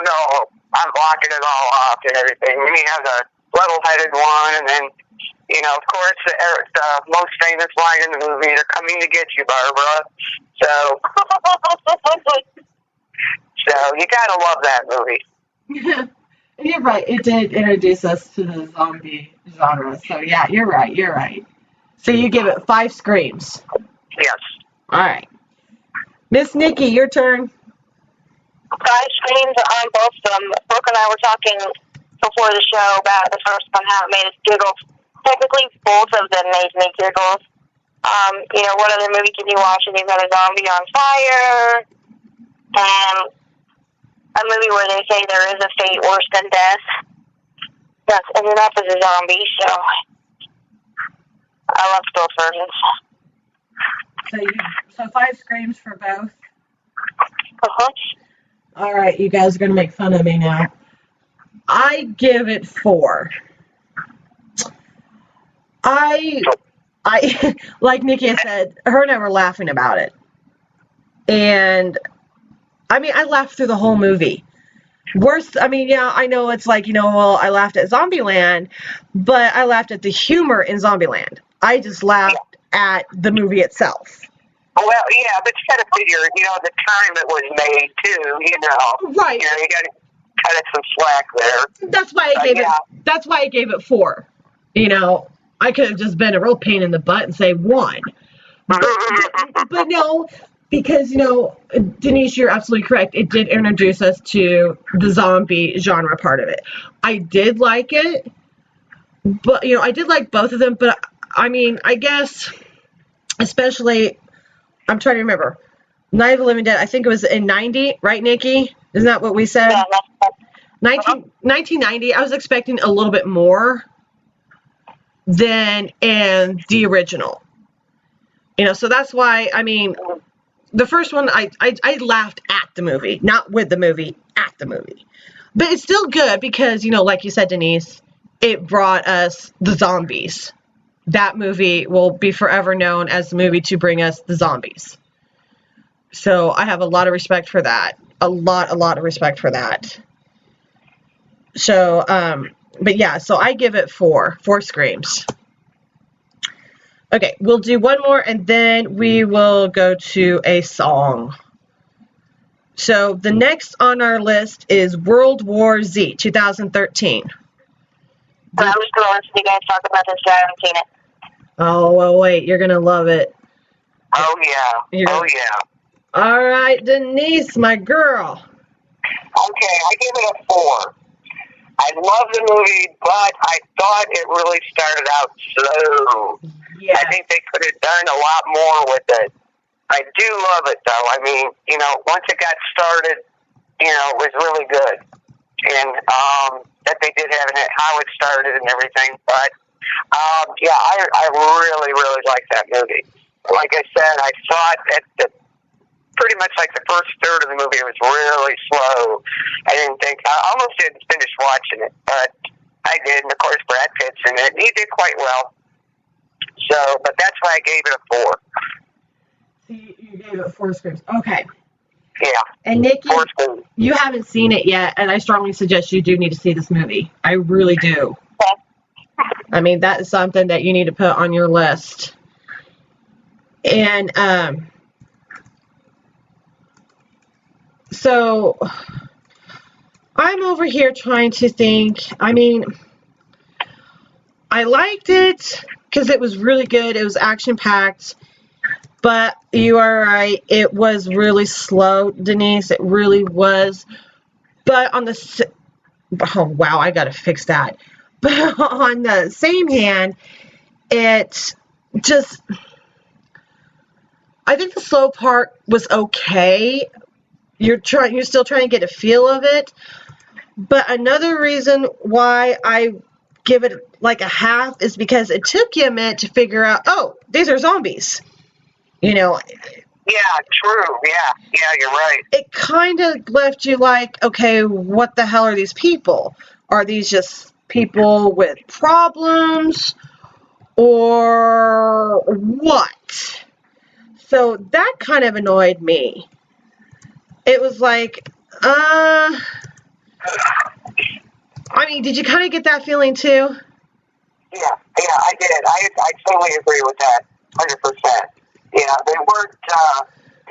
no, I'm blocking it all off and everything. And he has a level-headed one, and then, you know, of course, the most famous line in the movie, "They're coming to get you, Barbara." So, you gotta love that movie. You're right. It did introduce us to the zombie genre. So, yeah, you're right. So you give it 5 screams. Yes. All right. Miss Nikki, your turn. 5 screams on both of them. Brooke and I were talking before the show about the first one, how it made us giggle. Technically, both of them made me giggle. You know, what other movie can you watch and you've got a zombie on fire? And a movie where they say there is a fate worse than death. And enough is a zombie, so I love both versions. So 5 screams for both? Uh-huh. All right, you guys are going to make fun of me now. I give it 4. I like Nikki said, her and I were laughing about it. And, I mean, I laughed through the whole movie. Worst, I mean, yeah, I know it's like, you know, well, I laughed at Zombieland, but I laughed at the humor in Zombieland. I just laughed at the movie itself. Well, yeah, but you got to figure, you know, the time it was made, too, you know. Right. You know, you got to cut it some slack there. That's why I gave it 4. You know, I could have just been a real pain in the butt and say 1. But no, because, you know, Denise, you're absolutely correct. It did introduce us to the zombie genre part of it. I did like it, but, you know, I did like both of them, but, I mean, I guess, especially, I'm trying to remember, Night of the Living Dead, I think it was in 90, right, Nikki? Isn't that what we said? Yeah, 1990, I was expecting a little bit more than in the original. You know, so that's why, I mean, the first one, I laughed at the movie, not with the movie, at the movie. But it's still good because, you know, like you said, Denise, it brought us the zombies. That movie will be forever known as the movie to bring us the zombies. So I have a lot of respect for that. A lot of respect for that. So, but yeah, so I give it 4 screams. Okay, we'll do one more and then we will go to a song. So the next on our list is World War Z, 2013. I was going to listen to you guys talk about this, I haven't seen it. Oh, well, wait, you're going to love it. Oh, yeah. All right, Denise, my girl. Okay, I give it a 4. I love the movie, but I thought it really started out slow. Yeah. I think they could have done a lot more with it. I do love it, though. I mean, you know, once it got started, you know, it was really good. And that they did have it, how it started and everything. But, yeah, I really liked that movie. Like I said, I thought that pretty much like the first third of the movie, it was really slow. I almost didn't finish watching it, but I did. And, of course, Brad Pitt's in it. He did quite well. So, but that's why I gave it a 4. You gave it 4 screams. Okay. Yeah. And Nikki, you haven't seen it yet, and I strongly suggest you do need to see this movie. I really do. I mean, that is something that you need to put on your list. And, so, I'm over here trying to think. I mean, I liked it because it was really good. It was action-packed. But you are right. It was really slow, Denise. It really was. But on the... Oh, wow, I got to fix that. But on the same hand, it just... I think the slow part was okay. You're still trying to get a feel of it. But another reason why I give it like a half is because it took you a minute to figure out, oh, these are zombies. You know. Yeah, true. Yeah, you're right. It kind of left you like, okay, what the hell are these people? Are these just people with problems? Or what? So that kind of annoyed me. It was like, mean, did you kind of get that feeling too? Yeah, I did. I totally agree with that, 100%. Yeah, they weren't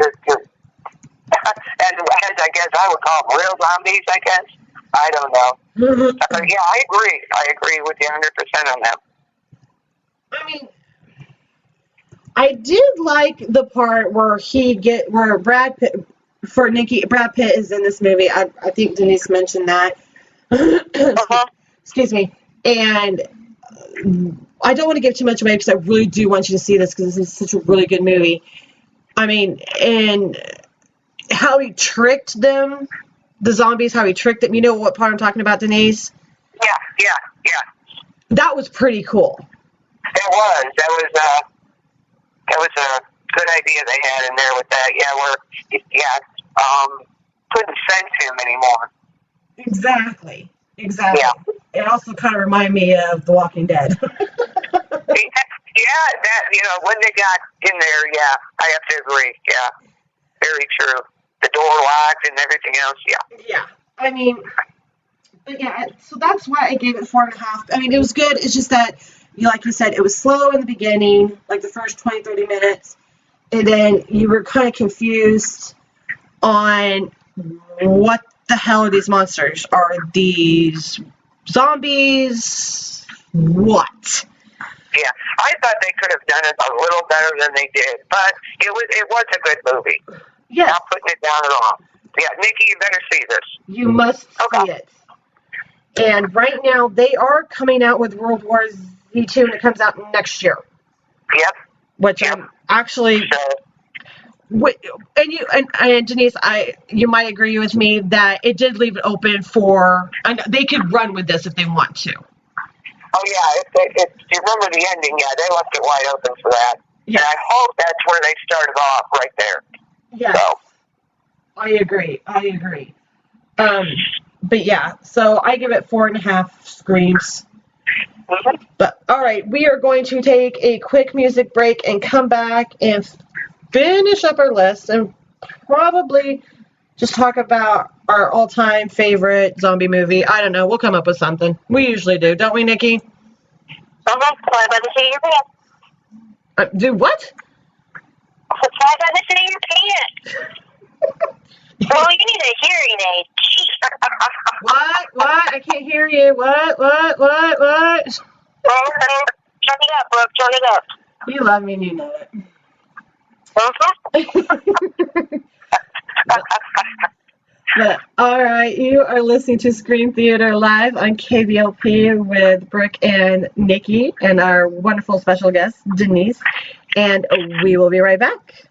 just and as I guess I would call them real zombies, I guess. I don't know. Yeah, I agree. I agree with you 100% on that. I mean, I did like the part where where Brad Pitt, for Nikki, Brad Pitt is in this movie. I think Denise mentioned that. Excuse me. And I don't want to give too much away because I really do want you to see this because this is such a really good movie. I mean, and how he tricked them, the zombies, how he tricked them. You know what part I'm talking about, Denise? Yeah. That was pretty cool. It was. That was a good idea they had in there with that. Couldn't sense him anymore. Exactly. Yeah. It also kind of reminded me of The Walking Dead. Yeah, that, when they got in there, yeah, I have to agree. Yeah, very true. The door locked and everything else, yeah. Yeah, I mean, but yeah, so that's why I gave it 4.5. I mean, it was good. It's just that, like you said, it was slow in the beginning, like the first 20, 30 minutes, and then you were kind of confused on what the hell are these monsters? Are these zombies? What? Yeah, I thought they could have done it a little better than they did, but it was a good movie. Yes. Not putting it down at all. Yeah, Nikki, you better see this. You must see it. And right now, they are coming out with World War Z 2, and it comes out next year. Yep. Which I'm actually... And Denise, you might agree with me that it did leave it open for... They could run with this if they want to. Oh, yeah. If you remember the ending, yeah, they left it wide open for that. Yeah. And I hope that's where they started off, right there. Yeah. So. I agree. But yeah, so I give it 4.5 screams. Mm-hmm. But all right, we are going to take a quick music break and come back and finish up our list and probably just talk about our all-time favorite zombie movie. I don't know. We'll come up with something. We usually do, don't we, Nikki? Fly by the seat of your pants. Do what? Fly by the seat of your pants. Well, you need a hearing aid. What? I can't hear you. What? Turn it up, Brooke. Turn it up. You love me and you know it. But, all right, you are listening to Screen Theater Live on KVLP with Brooke and Nikki and our wonderful special guest, Denise. And we will be right back.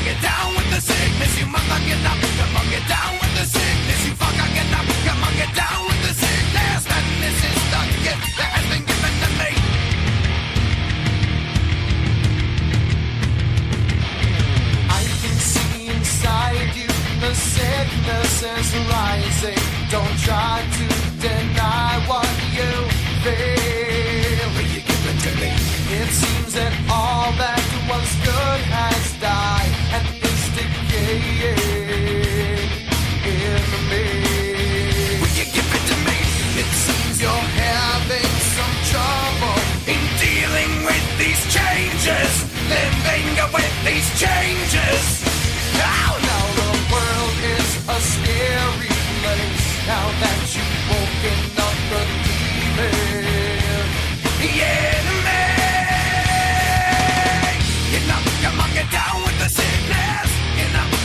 Get down with the sickness, you must not get up, come on, get down. voices rising. Don't try to deny what you feel. Will you give it to me? It seems that all that was good has died and is decaying in me. Will you give it to me? It seems you're having some trouble in dealing with these changes, living with these changes. Now the world is a scary place. Now that you've woken up the demon, the enemy. Come on, get down with the sickness.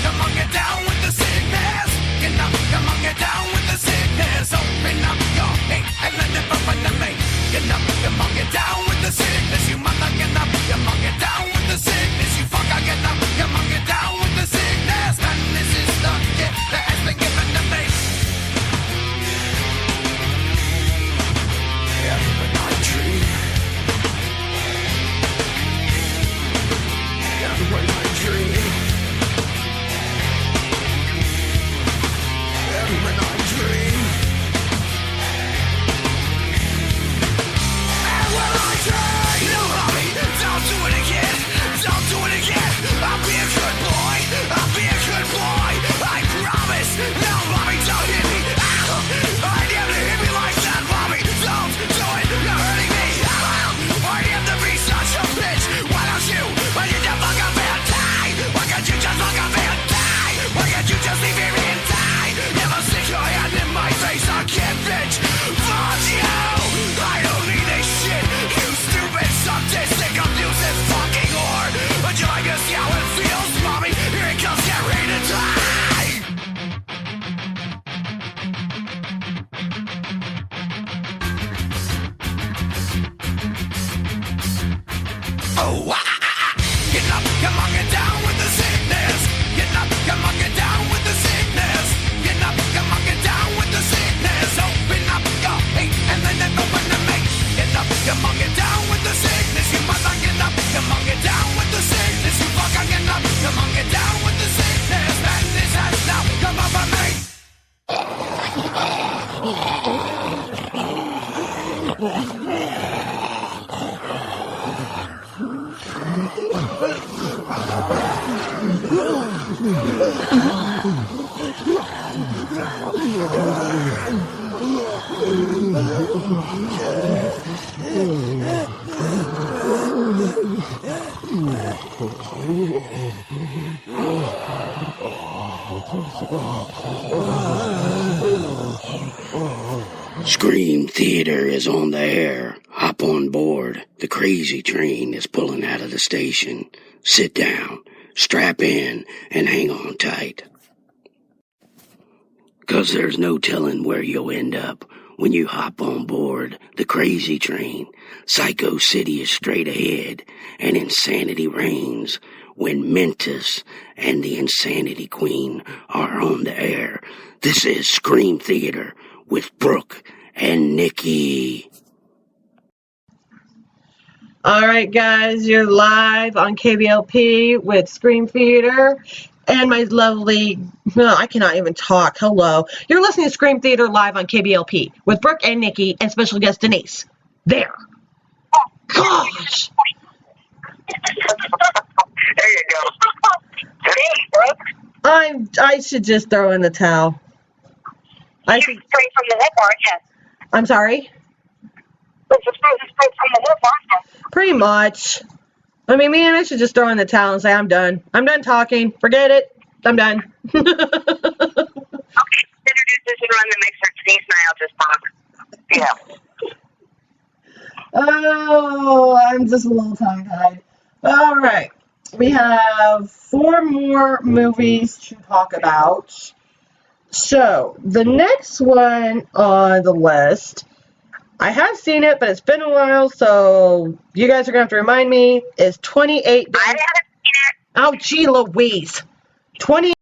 Come on, get down with the sickness. Come on, get down with the sickness. Open up your hate and let it open to me. Come on, get down with the sickness. You mother, get up. Come on, get down with the sickness. You fucker, get up. Come on, get down with the sickness. And this is the gift that has been given to me. Every night dream. Every night dream. Every night dream. And when I dream, no, mommy, don't do it again. Don't do it again. I'll be a good boy. I'll be a good boy. I promise. No, mommy, don't hit me. I never hit me like that, mommy. Don't do it. You're hurting me. I have to be such a bitch. Why don't you? Why you just fuck up and die? Why can't you just fuck up and die? Why can't you just leave here and die? Never stick your hand in my face again, bitch. Fuck you. I don't need this shit. You stupid, sadistic, abusive fucking whore. Would you like to see how it feels, mommy? Here it comes, get ready to die. Oh, get up, come on, get down with the sickness. Get up, come on, get down with the sickness. Get up, come on, get down with the sickness. Open up your hate and then it open to me. Get up, come on, get down with the sickness. You mother, get up, come on, get down with the sickness. You fucker, get up, come on, get down with the sickness. And this has now come over me. Scream Theater is on the air. Hop on board. The crazy train is pulling out of the station. Sit down, strap in, and hang on tight. 'Cause there's no telling where you'll end up when you hop on board the crazy train. Psycho City is straight ahead, and insanity reigns when Mentis and the Insanity Queen are on the air. This is Scream Theater with Brooke and Nikki. All right, guys, you're live on KBLP with Scream Theater and my lovely, I cannot even talk, hello. You're listening to Scream Theater live on KBLP with Brooke and Nikki and special guest Denise. There. Gosh. There you go. Thanks, Brooke. I should just throw in the towel. I should. Straight from the hip, aren't you? I'm sorry? It's straight from the hip, aren't you? Pretty much. I mean, man, I should just throw in the towel and say, I'm done. I'm done talking. Forget it. I'm done. Okay, introduce this and run the mixer. Denise and I'll just talk. Yeah. Oh, I'm just a little tongue-tied. All right. We have 4 more movies to talk about. So, the next one on the list, I have seen it, but it's been a while, so you guys are going to have to remind me, is 28 Days. I haven't seen it. Oh, gee Louise. 28